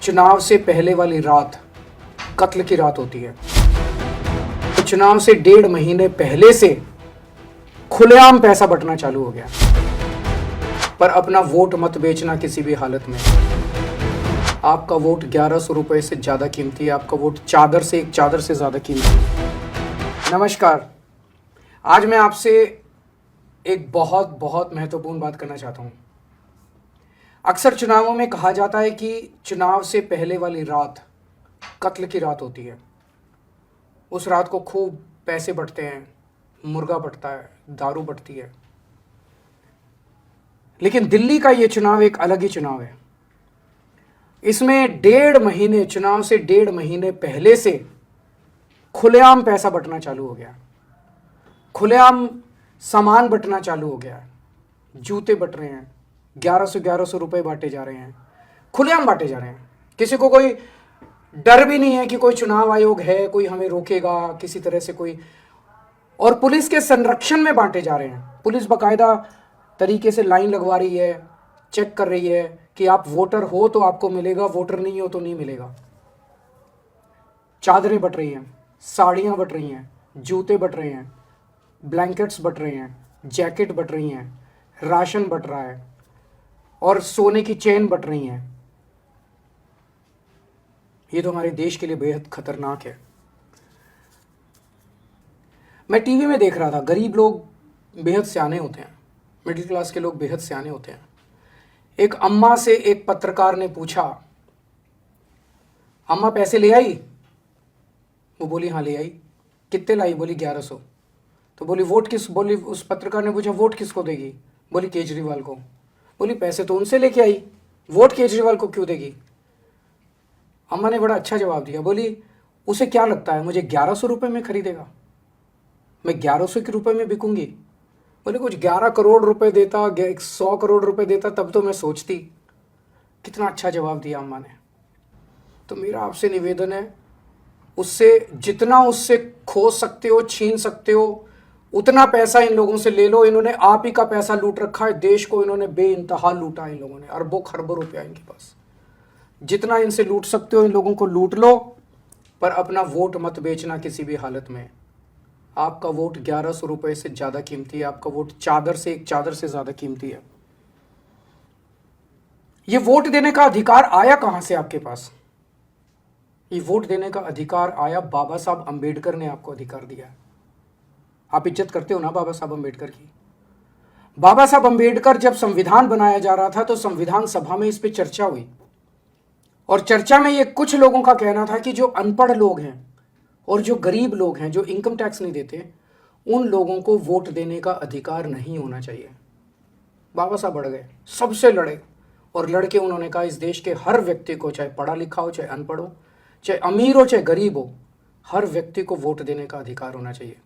चुनाव से पहले वाली रात कत्ल की रात होती है। चुनाव से 1.5 महीने पहले से खुलेआम पैसा बंटना चालू हो गया। पर अपना वोट मत बेचना किसी भी हालत में। आपका वोट 1100 रुपए से ज्यादा कीमती है। आपका वोट एक चादर से ज्यादा कीमती है। नमस्कार, आज मैं आपसे एक बहुत महत्वपूर्ण बात करना चाहता हूं। अक्सर चुनावों में कहा जाता है कि चुनाव से पहले वाली रात कत्ल की रात होती है। उस रात को खूब पैसे बंटते हैं, मुर्गा बंटता है, दारू बंटती है। लेकिन दिल्ली का ये चुनाव एक अलग ही चुनाव है। इसमें 1.5 महीने, चुनाव से 1.5 महीने पहले से खुलेआम पैसा बंटना चालू हो गया। खुलेआम सामान बंटना चालू हो गया। जूते बंट रहे हैं, 1100 रुपए बांटे जा रहे हैं, खुलेआम बांटे जा रहे हैं। किसी को कोई डर भी नहीं है कि कोई चुनाव आयोग है, कोई हमें रोकेगा किसी तरह से कोई। और पुलिस के संरक्षण में बांटे जा रहे हैं। पुलिस बाकायदा तरीके से लाइन लगवा रही है, चेक कर रही है कि आप वोटर हो तो आपको मिलेगा, वोटर नहीं हो तो नहीं मिलेगा। चादरें बंट रही हैं, साड़ियां बंट रही हैं, जूते बंट रहे हैं, ब्लैंकेट्स बंट रहे हैं, जैकेट बंट रही हैं, राशन बंट रहा है और सोने की चेन बंट रही हैं। ये तो हमारे देश के लिए बेहद खतरनाक है। मैं टीवी में देख रहा था, गरीब लोग बेहद सियाने होते हैं, मिडिल क्लास के लोग बेहद सियाने होते हैं। एक अम्मा से एक पत्रकार ने पूछा, अम्मा पैसे ले आई? वो बोली हाँ ले आई। कितने लाई? बोली 1100। तो बोली उस पत्रकार ने पूछा वोट किसको देगी? बोली केजरीवाल को। बोली पैसे तो उनसे लेके आई, वोट केजरीवाल को क्यों देगी? अम्मा ने बड़ा अच्छा जवाब दिया। बोली उसे क्या लगता है मुझे 1100 रुपए में खरीदेगा? मैं 1100 के रुपए में बिकूंगी? बोले कुछ 11 करोड़ रुपए देता, 100 करोड़ रुपए देता तब तो मैं सोचती। कितना अच्छा जवाब दिया अम्मा ने। तो मेरा आपसे निवेदन है, उससे जितना उससे खो सकते हो, छीन सकते हो, उतना पैसा इन लोगों से ले लो। इन्होंने आप ही का पैसा लूट रखा है। देश को इन्होंने बेइंतहा लूटा। इन लोगों ने अरबों खरबों रुपया इनके पास। जितना इनसे लूट सकते हो इन लोगों को लूट लो, पर अपना वोट मत बेचना किसी भी हालत में। आपका वोट 1100 रुपए से ज्यादा कीमती है। आपका वोट एक चादर से ज्यादा कीमती है। ये वोट देने का अधिकार आया कहां से आपके पास? ये वोट देने का अधिकार आया, बाबा साहब अंबेडकर ने आपको अधिकार दिया। आप इज्जत करते हो ना बाबा साहब अंबेडकर की? बाबा साहब अंबेडकर जब संविधान बनाया जा रहा था तो संविधान सभा में इस पे चर्चा हुई। और चर्चा में ये कुछ लोगों का कहना था कि जो अनपढ़ लोग हैं और जो गरीब लोग हैं, जो इनकम टैक्स नहीं देते, उन लोगों को वोट देने का अधिकार नहीं होना चाहिए। बाबा साहब बढ़ गए, सबसे लड़े और लड़के उन्होंने कहा इस देश के हर व्यक्ति को, चाहे पढ़ा लिखा हो, चाहे अनपढ़ हो, चाहे अमीर हो, चाहे गरीब हो, हर व्यक्ति को वोट देने का अधिकार होना चाहिए।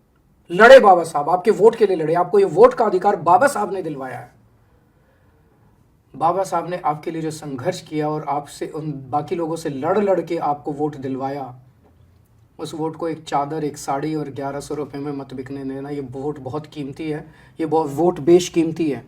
लड़े बाबा साहब, आपके वोट के लिए लड़े। आपको ये वोट का अधिकार बाबा साहब ने दिलवाया है। बाबा साहब ने आपके लिए जो संघर्ष किया और आपसे उन बाकी लोगों से लड़ के आपको वोट दिलवाया, उस वोट को एक चादर, एक साड़ी और 1100 रुपए में मत बिकने देना। ये वोट बहुत कीमती है। ये वोट बेशकीमती है।